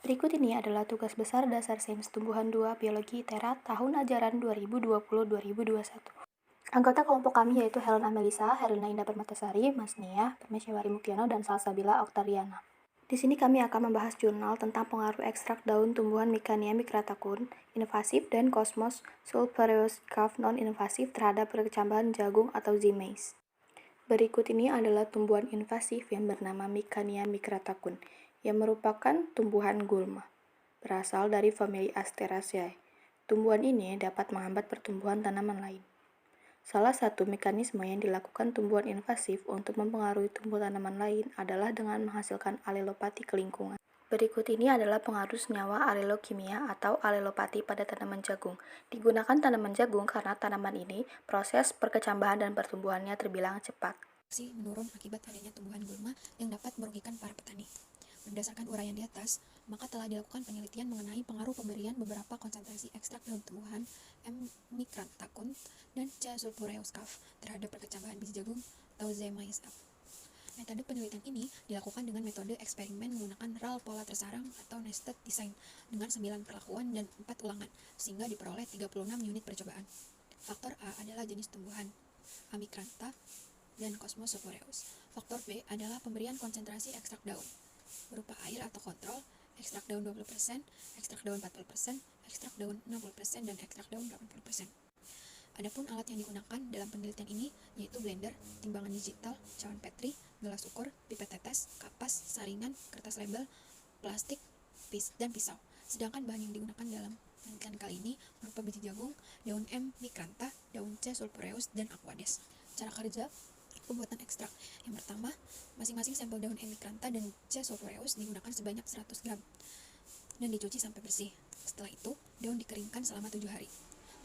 Berikut ini adalah tugas besar dasar Sains Tumbuhan 2 Biologi ITERA tahun ajaran 2020-2021. Anggota kelompok kami yaitu Helen Amelisa, Herlina Indah Permatasari, Mas Nia, Permesiawari Muktiano, dan Salsabila Oktariana. Di sini kami akan membahas jurnal tentang pengaruh ekstrak daun tumbuhan Micania micratakun, invasif, dan Cosmos sulphureus non-invasif terhadap perkecambahan jagung atau Z-maize. Berikut ini adalah tumbuhan invasif yang bernama Micania micratakun, yang merupakan tumbuhan gulma. Berasal dari famili Asteraceae. Tumbuhan ini dapat menghambat pertumbuhan tanaman lain. Salah satu mekanisme yang dilakukan tumbuhan invasif untuk mempengaruhi tumbuh tanaman lain adalah dengan menghasilkan alelopati ke lingkungan. Berikut ini adalah pengaruh senyawa alelokimia atau alelopati pada tanaman jagung. Digunakan tanaman jagung karena tanaman ini proses perkecambahan dan pertumbuhannya terbilang cepat. Menurun akibat adanya tumbuhan gulma yang dapat merugikan para petani. Berdasarkan uraian di atas, maka telah dilakukan penelitian mengenai pengaruh pemberian beberapa konsentrasi ekstrak daun tumbuhan M. micratakun dan C. sulphureus terhadap perkecambahan biji jagung atau Z-maize. Metode penelitian ini dilakukan dengan metode eksperimen menggunakan RAL pola tersarang atau nested design dengan 9 perlakuan dan 4 ulangan, sehingga diperoleh 36 unit percobaan. Faktor A adalah jenis tumbuhan Amicrantha dan Cosmos sulphureus. Faktor B adalah pemberian konsentrasi ekstrak daun berupa air atau kontrol, ekstrak daun 20%, ekstrak daun 40%, ekstrak daun 60%, dan ekstrak daun 80%. Adapun alat yang digunakan dalam penelitian ini yaitu blender, timbangan digital, cawan Petri, gelas ukur, pipet tetes, kapas, saringan, kertas label, plastik, dan pisau. Sedangkan bahan yang digunakan dalam penelitian kali ini berupa biji jagung, daun M. micrantha, daun C. sulphureus, dan aquades. Cara kerja pembuatan ekstrak. Yang pertama, masing-masing sampel daun M. micrantha dan C. sulphureus digunakan sebanyak 100 gram dan dicuci sampai bersih. Setelah itu, daun dikeringkan selama 7 hari.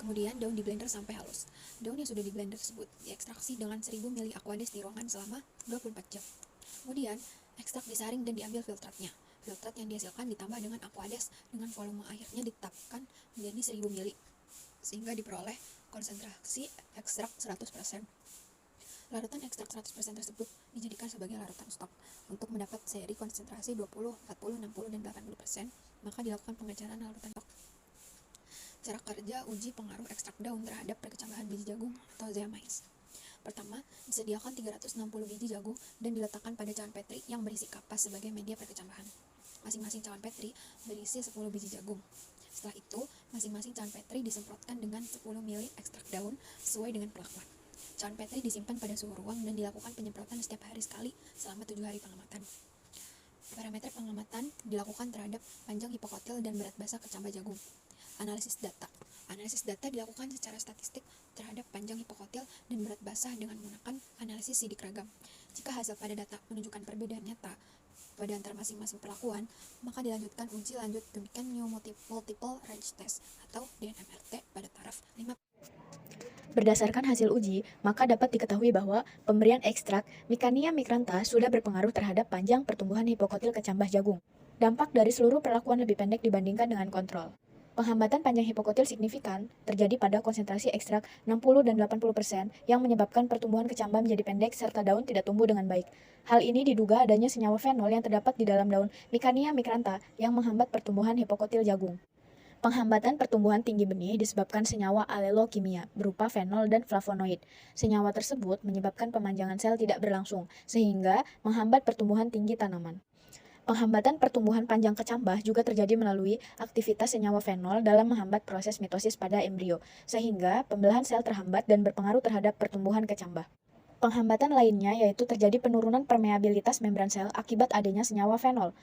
Kemudian daun di blender sampai halus. Daun yang sudah di blender tersebut diekstraksi dengan 1000 ml aquades di ruangan selama 24 jam. Kemudian, ekstrak disaring dan diambil filtratnya. Filtrat yang dihasilkan ditambah dengan aquades dengan volume airnya ditetapkan menjadi 1000 ml sehingga diperoleh konsentrasi ekstrak 100%. Larutan ekstrak 100% tersebut dijadikan sebagai larutan stok. Untuk mendapat seri konsentrasi 20, 40, 60, dan 80%, maka dilakukan pengecaran larutan stok. Cara kerja uji pengaruh ekstrak daun terhadap perkecambahan biji jagung atau Z-maize. Pertama, disediakan 360 biji jagung dan diletakkan pada cawan Petri yang berisi kapas sebagai media perkecambahan. Masing-masing cawan Petri berisi 10 biji jagung. Setelah itu, masing-masing cawan Petri disemprotkan dengan 10 ml ekstrak daun sesuai dengan perlakuan. Cawan Petri disimpan pada suhu ruang dan dilakukan penyemprotan setiap hari sekali selama 7 hari pengamatan. Parameter pengamatan dilakukan terhadap panjang hipokotil dan berat basah kecambah jagung. Analisis data. Analisis data dilakukan secara statistik terhadap panjang hipokotil dan berat basah dengan menggunakan analisis sidik ragam. Jika hasil pada data menunjukkan perbedaan nyata pada antara masing-masing perlakuan, maka dilanjutkan uji lanjut demikian New Multiple Range Test atau DNMRT pada taraf 5. Berdasarkan hasil uji, maka dapat diketahui bahwa pemberian ekstrak Micania micrantha sudah berpengaruh terhadap panjang pertumbuhan hipokotil kecambah jagung. Dampak dari seluruh perlakuan lebih pendek dibandingkan dengan kontrol. Penghambatan panjang hipokotil signifikan terjadi pada konsentrasi ekstrak 60 dan 80% yang menyebabkan pertumbuhan kecambah menjadi pendek serta daun tidak tumbuh dengan baik. Hal ini diduga adanya senyawa fenol yang terdapat di dalam daun Micania micrantha yang menghambat pertumbuhan hipokotil jagung. Penghambatan pertumbuhan tinggi benih disebabkan senyawa alelokimia berupa fenol dan flavonoid. Senyawa tersebut menyebabkan pemanjangan sel tidak berlangsung, sehingga menghambat pertumbuhan tinggi tanaman. Penghambatan pertumbuhan panjang kecambah juga terjadi melalui aktivitas senyawa fenol dalam menghambat proses mitosis pada embrio, sehingga pembelahan sel terhambat dan berpengaruh terhadap pertumbuhan kecambah. Penghambatan lainnya yaitu terjadi penurunan permeabilitas membran sel akibat adanya senyawa fenol.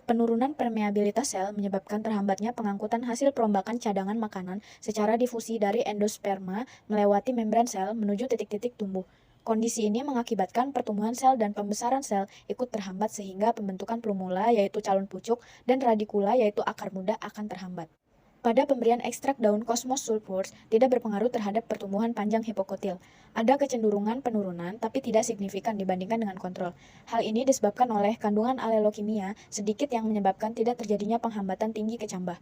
Penurunan permeabilitas sel menyebabkan terhambatnya pengangkutan hasil perombakan cadangan makanan secara difusi dari endosperma melewati membran sel menuju titik-titik tumbuh. Kondisi ini mengakibatkan pertumbuhan sel dan pembesaran sel ikut terhambat sehingga pembentukan plumula yaitu calon pucuk dan radikula yaitu akar muda akan terhambat. Pada pemberian ekstrak daun Cosmos sulphureus tidak berpengaruh terhadap pertumbuhan panjang hipokotil. Ada kecenderungan penurunan tapi tidak signifikan dibandingkan dengan kontrol. Hal ini disebabkan oleh kandungan alelokimia sedikit yang menyebabkan tidak terjadinya penghambatan tinggi kecambah.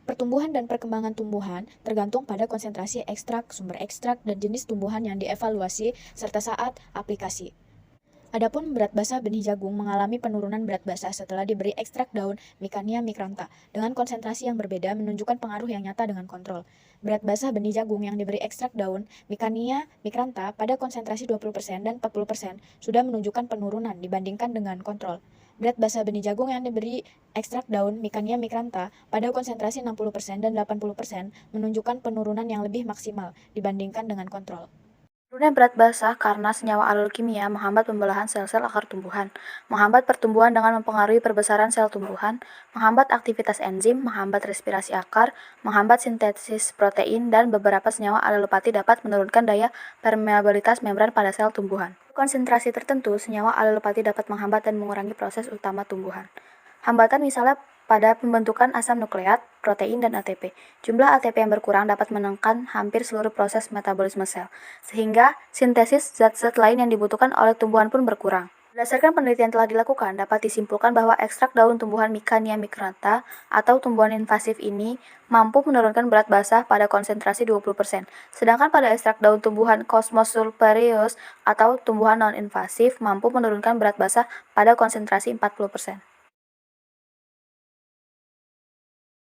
Pertumbuhan dan perkembangan tumbuhan tergantung pada konsentrasi ekstrak, sumber ekstrak, dan jenis tumbuhan yang dievaluasi serta saat aplikasi. Adapun berat basah benih jagung mengalami penurunan berat basah setelah diberi ekstrak daun Micania micrantha dengan konsentrasi yang berbeda menunjukkan pengaruh yang nyata dengan kontrol. Berat basah benih jagung yang diberi ekstrak daun Micania micrantha pada konsentrasi 20% dan 40% sudah menunjukkan penurunan dibandingkan dengan kontrol. Berat basah benih jagung yang diberi ekstrak daun Micania micrantha pada konsentrasi 60% dan 80% menunjukkan penurunan yang lebih maksimal dibandingkan dengan kontrol. Penurunan berat basah karena senyawa alkimia menghambat pembelahan sel-sel akar tumbuhan, menghambat pertumbuhan dengan mempengaruhi perbesaran sel tumbuhan, menghambat aktivitas enzim, menghambat respirasi akar, menghambat sintesis protein, dan beberapa senyawa alelopati dapat menurunkan daya permeabilitas membran pada sel tumbuhan. Konsentrasi tertentu, senyawa alelopati dapat menghambat dan mengurangi proses utama tumbuhan. Hambatan misalnya pada pembentukan asam nukleat, protein, dan ATP. Jumlah ATP yang berkurang dapat menekan hampir seluruh proses metabolisme sel, sehingga sintesis zat-zat lain yang dibutuhkan oleh tumbuhan pun berkurang. Berdasarkan penelitian telah dilakukan, dapat disimpulkan bahwa ekstrak daun tumbuhan Micania micrantha atau tumbuhan invasif ini mampu menurunkan berat basah pada konsentrasi 20%, sedangkan pada ekstrak daun tumbuhan Cosmos sulphureus atau tumbuhan non-invasif mampu menurunkan berat basah pada konsentrasi 40%.